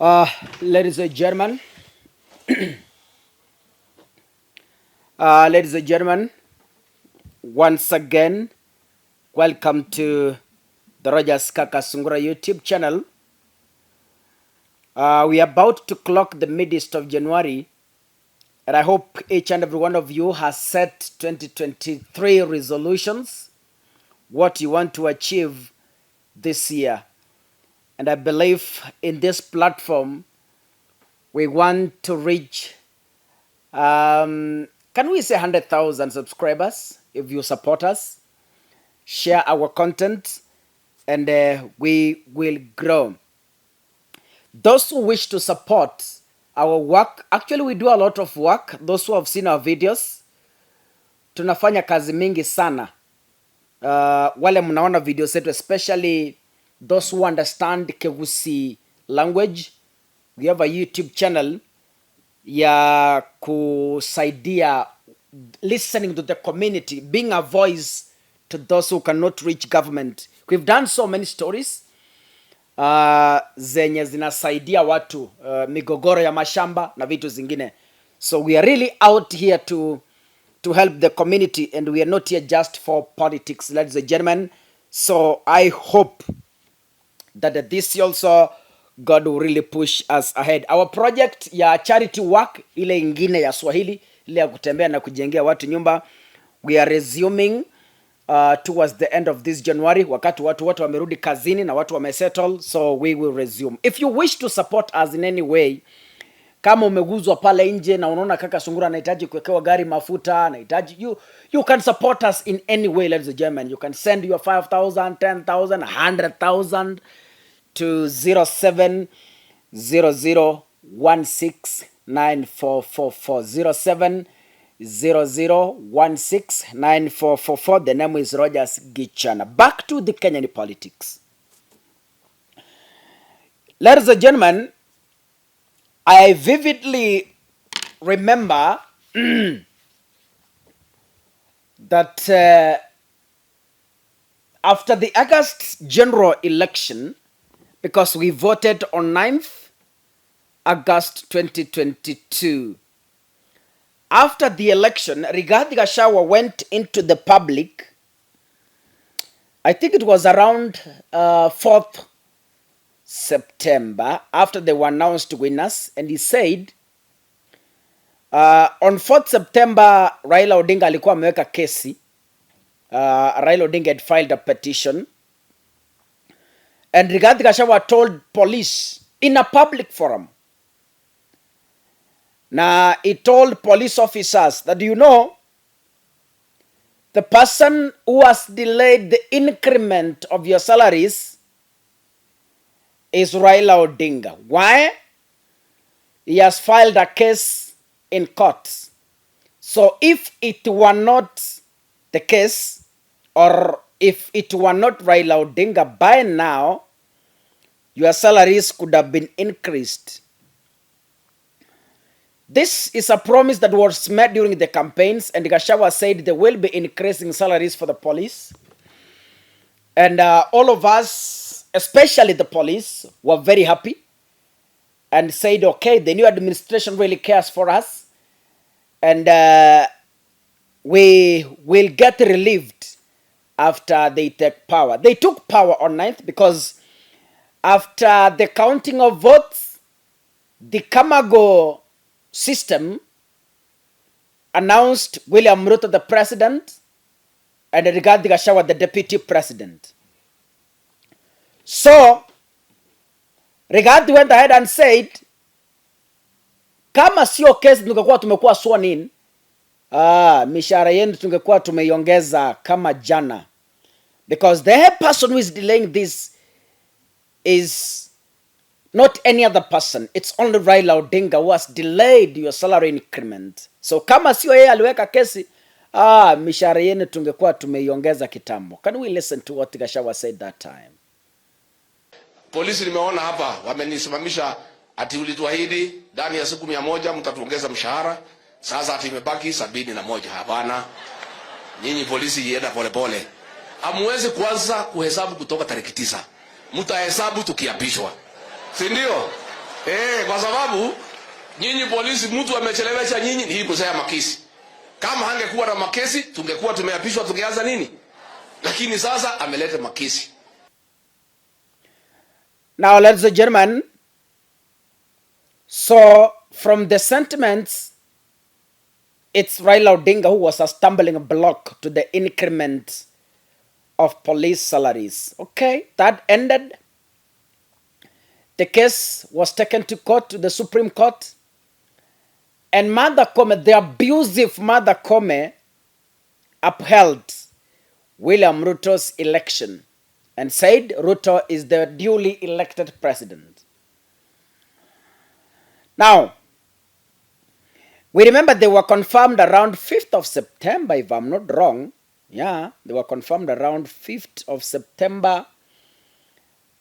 Uh, Ladies and gentlemen, ladies and gentlemen, once again, welcome to the Rogers Kakasungura YouTube channel. We are about to clock the midst of January, and I hope each and every one of you has set 2023 resolutions, what you want to achieve this year. And I believe in this platform, we want to reach can we say 100,000 subscribers if you support us, share our content, and we will grow. Those who wish to support our work, actually we do a lot of work. Those who have seen our videos, tunafanya kazi mingi sana. Wale mnaona video zetu, especially those who understand Kisii language, we have a YouTube channel ya kusaidia listening to the community, being a voice to those who cannot reach government. We've done so many stories zenye zinasaidia watu migogoro ya mashamba na vitu zingine. So we are really out here to help the community, and we are not here just for politics, ladies and gentlemen. So I hope that this also God will really push us ahead. Our project ya charity work, ile ingine ya Swahili, ile ya kutembea na kujengea watu nyumba, we are resuming towards the end of this January, wakati watu wote wamerudi kazini na watu wamesettle, so we will resume. If you wish to support us in any way, kama umeguzwa pale nje na unaona Kakasungura anahitaji kuwekewa gari mafuta, anahitaji you can support us in any way, ladies and gentlemen. You can send your 5,000, 10,000, 100,000 to 0700169444 0700169444. The name is Rogers Gichana. Back to the Kenyan politics. Ladies and gentlemen, I vividly remember that after the August general election, because we voted on 9th August 2022. After the election, Gachagua went into the public. I think it was around 4th September, after they were announced winners, and he said on 4th September, Raila Odinga alikuwa ameweka kesi. Raila Odinga had filed a petition, and Gachagua told police in a public forum. Now, he told police officers that, you know, the person who has delayed the increment of your salaries is Raila Odinga. Why? He has filed a case in court. So if it were not the case, or if it were not Raila Odinga, by now, your salaries could have been increased. This is a promise that was made during the campaigns, and Gachagua said they will be increasing salaries for the police. And all of us, especially the police, were very happy and said, okay, the new administration really cares for us, and we will get relieved after they take power. They took power on 9th because after the counting of votes, the Kamago system announced William Ruto the president and Rigathi Gachagua the deputy president. So Rigathi went ahead and said, kama sio kesi tungekuwa tumekuwa sworn in, mishahara yenu tungekuwa tumeiongeza kama jana, because the person who is delaying this is not any other person. It's only Raila Odinga who has delayed your salary increment. So kama sio yeye aliweka kesi, mishahara yenu tungekuwa tumeiongeza kitambo. Can we listen to what Gachagua said that time? Polisi nimeona hapa wamenisimamisha, ati ulituahidi ndani ya siku 100 mtatuongeza mshahara. Sasa ati imebaki 71. Hapana. Nyinyi polisi ienda polepole. Hamwezi kwanza kuhesabu kutoka tarehe 9. Mtahesabu tukiapishwa. Si ndio? Kwa sababu nyinyi polisi, mtu amechelewesha nyinyi, ni hii pesa ya makesi. Kama hangekuwa na makesi, tungekuwa tumeapishwa, tungeanza nini? Lakini sasa ameleta makesi. Now, ladies and gentlemen, so from the sentiments, it's Raila Odinga who was a stumbling block to the increment of police salaries. Okay, that ended. The case was taken to court, to the Supreme Court. And Martha Koome, the abusive Martha Koome, upheld William Ruto's election and said Ruto is the duly elected president. Now, we remember they were confirmed around 5th of September, if I'm not wrong. Yeah, they were confirmed around 5th of September.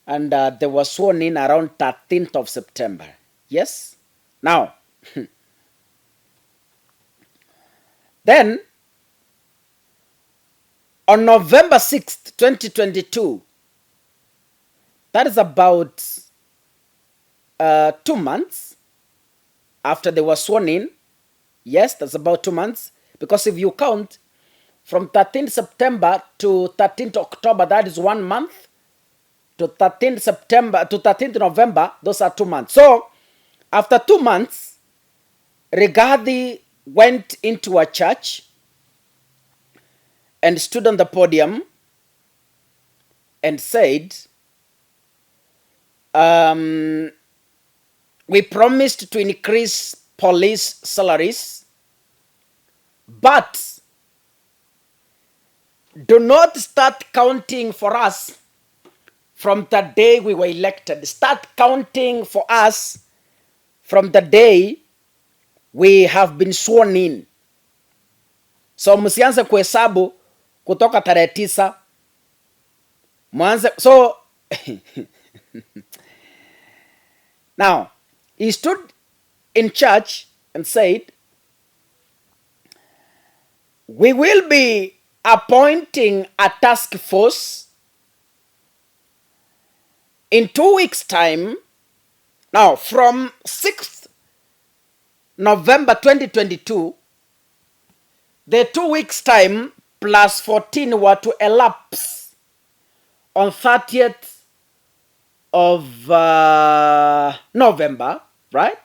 And they were sworn in around 13th of September. Yes? Now, then, on November 6th, 2022, that is about 2 months after they were sworn in. Yes, that's about 2 months. Because if you count from 13th September to 13th October, that is 1 month. To 13th September to 13th November, those are 2 months. So, after 2 months, Rigathi went into a church and stood on the podium and said, we promised to increase police salaries, but do not start counting for us from the day we were elected. Start counting for us from the day we have been sworn in. So msianze kuhesabu kutoka tarehe 9. Mwanze, so now he stood in church and said, we will be appointing a task force in 2 weeks' time. Now, from 6th November 2022, the 2 weeks' time plus 14 were to elapse on 30th of November, right?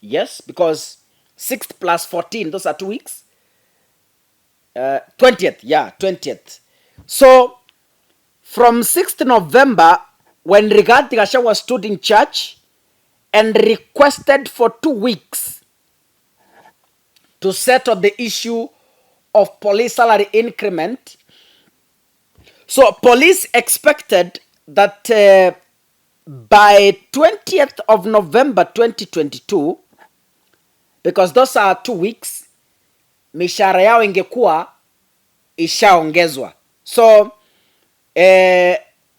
Yes, because 6th plus 14, those are 2 weeks. 20th, yeah, 20th. So, from 6th November, when Rigathi Gachagua stood in church and requested for 2 weeks to settle the issue of police salary increment. So police expected that by 20th of November 2022, because those are 2 weeks, mishahara yao ingekuwa ishaongezwa. So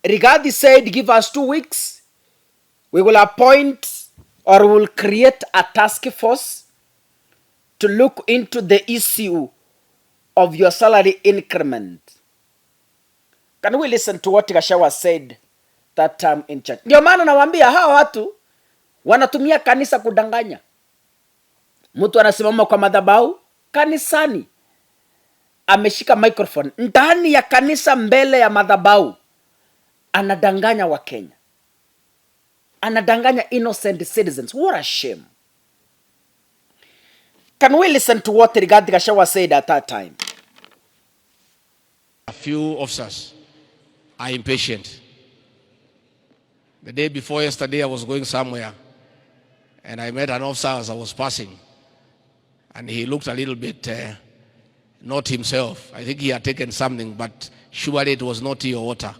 Rigathi said, give us 2 weeks. We will appoint or we will create a task force to look into the issue of your salary increment. Can we listen to what Gachagua said that time in church? Ndio maana nawaambia hawa watu wanatumia kanisa kudanganya. Mtu anasimama kwa madhabahu kanisani, ameshika microphone ndani ya kanisa, mbele ya madhabahu, anadanganya wa Kenya, anadanganya innocent citizens. What a shame. Can we listen to what Rigathi Gachagua said at that time? A few officers are impatient. The day before yesterday, I was going somewhere and I met an officer as I was passing, and he looked a little bit not himself. I think he had taken something, but surely it was not tea or water.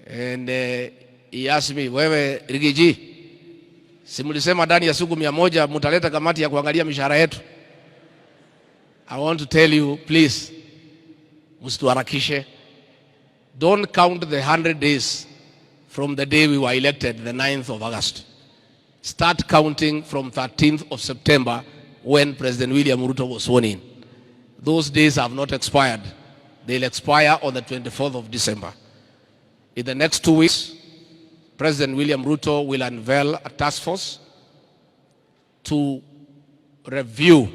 And he asked me, wewe Rigiji, si mlisema ndani ya siku 100 mtaleta kamati ya kuangalia mishahara yetu? I want to tell you, please, msituharakishe. Don't count the 100 days from the day we were elected, the 9th of August. Start counting from 13th of September when President William Ruto was sworn in. Those days have not expired. They'll expire on the 24th of December. In the next 2 weeks, President William Ruto will unveil a task force to review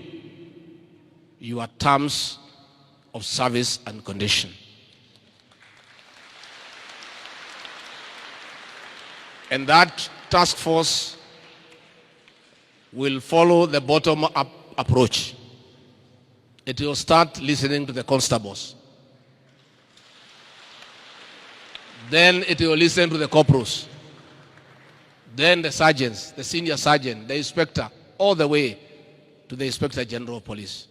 your terms of service and condition. And that task force will follow the bottom-up approach. It will start listening to the constables. Then it will listen to the corporals. Then the sergeants, the senior sergeant, the inspector, all the way to the Inspector General of Police.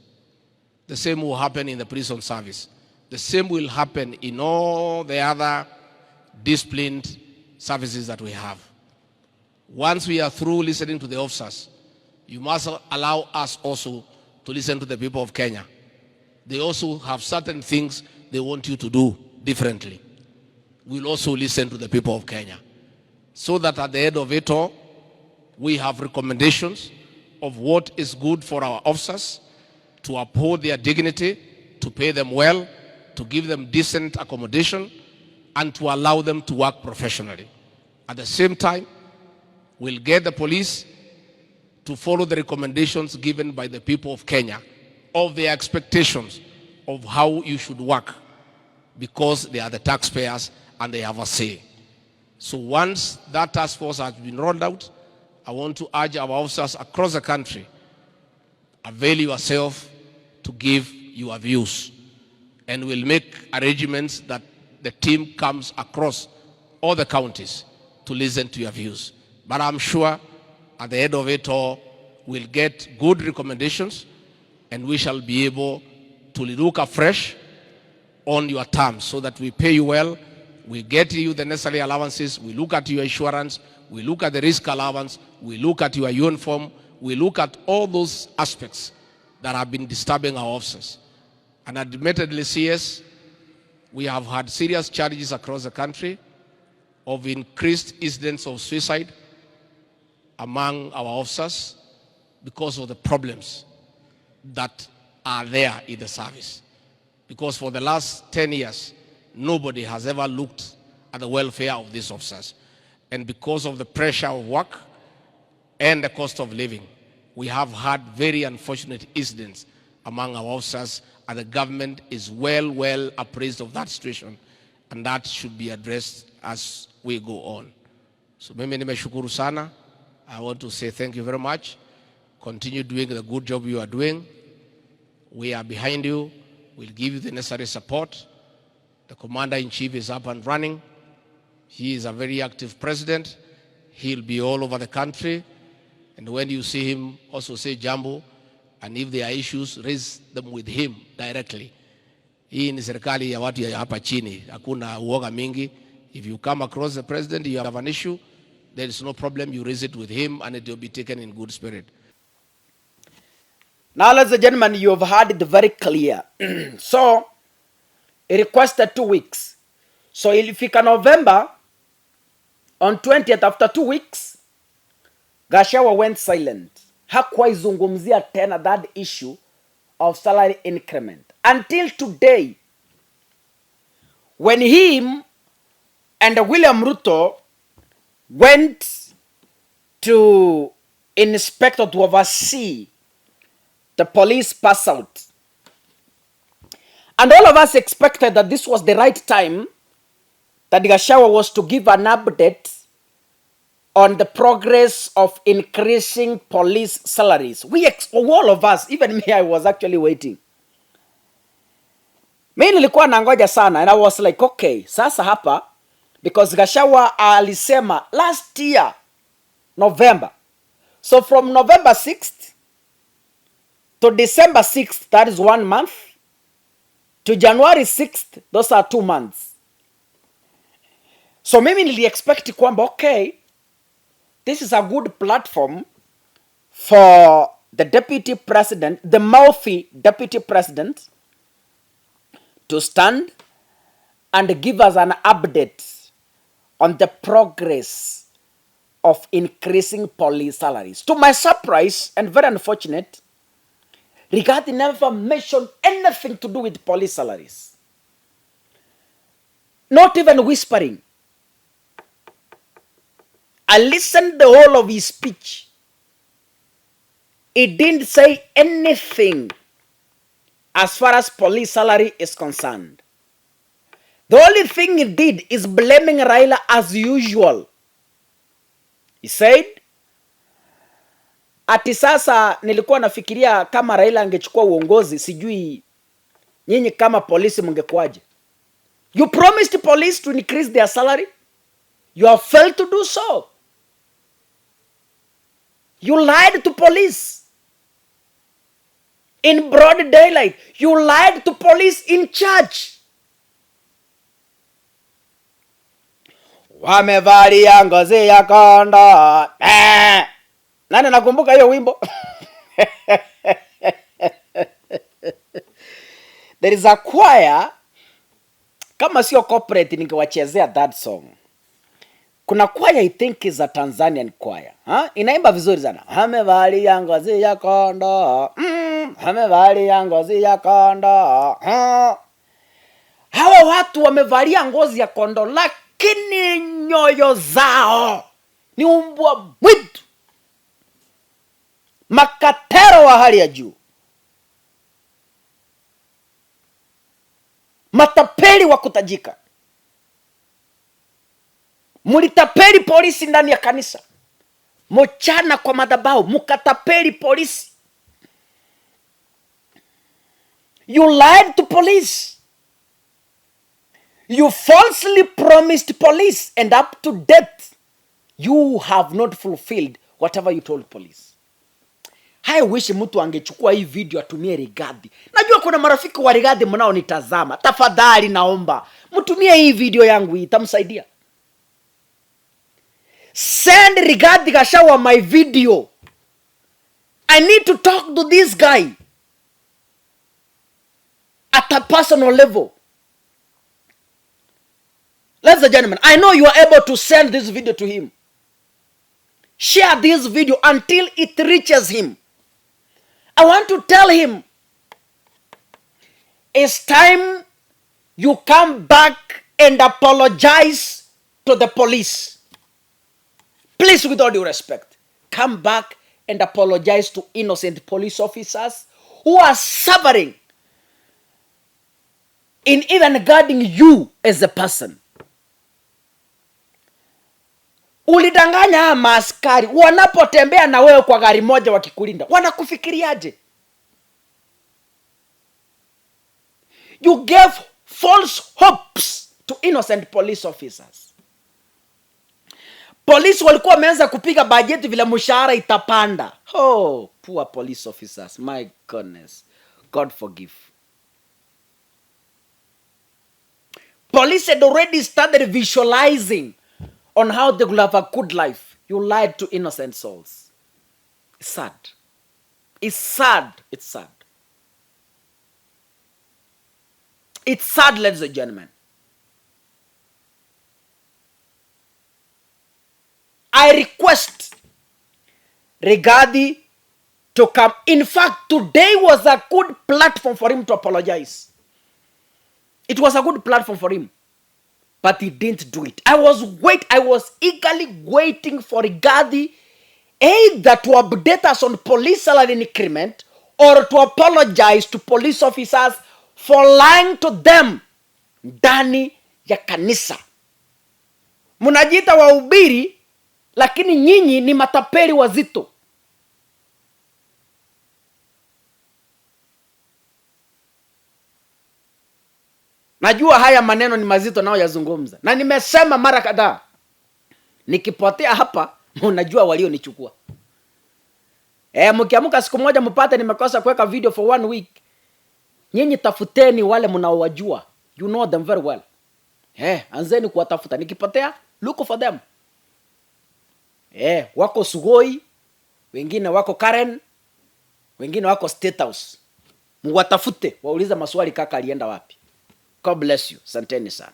The same will happen in the prison service. The same will happen in all the other disciplined services that we have. Once we are through listening to the officers, you must allow us also to listen to the people of Kenya. They also have certain things they want you to do differently. We'll also listen to the people of Kenya, so that at the end of it all, we have recommendations of what is good for our officers, to uphold their dignity, to pay them well, to give them decent accommodation, and to allow them to work professionally. At the same time, we'll get the police to follow the recommendations given by the people of Kenya, of their expectations of how you should work, because they are the taxpayers and they have a say. So once that task force has been rolled out, I want to urge our officers across the country, avail yourself to give your views. And we'll make arrangements that the team comes across all the counties to listen to your views. But I'm sure at the end of it all, we'll get good recommendations, and we shall be able to look afresh on your terms so that we pay you well, we get you the necessary allowances, we look at your insurance, we look at the risk allowance, we look at your uniform, we look at all those aspects that have been disturbing our officers. And admittedly, CS, we have had serious challenges across the country of increased incidents of suicide among our officers because of the problems that are there in the service. Because for the last 10 years, nobody has ever looked at the welfare of these officers. And because of the pressure of work and the cost of living, we have had very unfortunate incidents among our officers, and the government is well appraised of that situation, and that should be addressed as we go on. So mimi nimeshukuru sana. I want to say thank you very much. Continue doing the good job you are doing. We are behind you. We'll give you the necessary support. The Commander-in-Chief is up and running. He is a very active president. He'll be all over the country. And when you see him, also say jambo. And if there are issues, raise them with him directly. Hii ni serikali ya watu ya hapa chini. Hakuna uoga mingi. If you come across the president, you have an issue, there is no problem. You raise it with him and it will be taken in good spirit. Now, ladies and gentlemen, you have heard it very clear. So, he requested 2 weeks. So, ilifika November, on 20th, after 2 weeks, Gachagua went silent. Hakuwahi zungumzia tena that issue of salary increment. Until today, when him and William Ruto went to inspect or to oversee the police pass out. And all of us expected that this was the right time that Gachagua was to give an update on the progress of increasing police salaries. All of us, even me, I was actually waiting. Mimi nilikuwa nangoja sana, and I was like, okay, sasa hapa, because Gachagua alisema last year, November. So from November 6th to December 6th, that is 1 month, to January 6th, those are 2 months. So mimi nili expect kwamba, okay, this is a good platform for the deputy president, the mouthy deputy president, to stand and give us an update on the progress of increasing police salaries. To my surprise and very unfortunate, Rigathi never mentioned anything to do with police salaries. Not even whispering. I listened the whole of his speech. He didn't say anything as far as police salary is concerned. The only thing he did is blaming Raila as usual. He said, ati sasa nilikuwa nafikiria kama Raila angechukua uongozi, sijui nyinyi kama polisi mngekuaje. You promised police to increase their salary. You have failed to do so. You lied to police in broad daylight. You lied to police in church. Wamevalia ngozi ya kondoo. Nani nakumbuka hiyo wimbo? There is a choir, kama sio corporate ningewachezea that song. Kuna choir I think is a Tanzanian choir. Inaimba vizuri sana. Wamevalia ngozi ya kondoo. Wamevalia ngozi ya kondoo. Hawa watu wamevalia ngozi ya kondoo, lakini nyoyo zao ni umbwa mwitu, makatero wa hali ya juu, matapeli wa kutajika. Mulitapeli polisi ndani ya kanisa, mchana kwa madhabahu mukatapeli polisi. You lied to police. You falsely promised police, and up to date, you have not fulfilled whatever you told police. I wish mtu angechukua hii video atumie Rigathi. Najua kuna marafiki wa Rigathi mnao nitazama. Tafadhali naomba mtumie hii video yangu, itamsaidia. Send Rigathi Gachagua my video. I need to talk to this guy at a personal level. Ladies and gentlemen, I know you are able to send this video to him. Share this video until it reaches him. I want to tell him, it's time you come back and apologize to the police. Please, with all due respect, come back and apologize to innocent police officers who are suffering in even guarding you as a person. Ulidanganya maaskari wanapotembea na wewe kwa gari moja wakikulinda. Wanakufikiriaje? You gave false hopes to innocent police officers. Police walikuwa wameanza kupiga bajeti vile mshahara itapanda. Oh, poor police officers. My goodness. God forgive. Police had already started visualizing on how they will have a good life. You lied to innocent souls. It's sad. It's sad. It's sad. It's sad, ladies and gentlemen. I request Rigathi to come. In fact, today was a good platform for him to apologize. It was a good platform for him. But he didn't do it. I was eagerly waiting for Rigathi either to update us on police salary increment or to apologize to police officers for lying to them ndani ya kanisa. Munajiita wahubiri, lakini nyinyi ni matapeli wazito. Najua haya maneno ni mazito nao yazungumza. Na nimesema mara kadhaa, nikipotea hapa, mnajua walionichukua. Mkiamuka siku moja mpate nimekosa kuweka video for 1 week. Nyinyi tafuteni wale mnaowajua. You know them very well. Anzeni kuwatafuta. Nikipotea, look for them. Wako Sugoi, wengine wako Karen, wengine wako State House. Mwatafute, wauliza maswali kaka alienda wapi. God bless you. Santeni sana.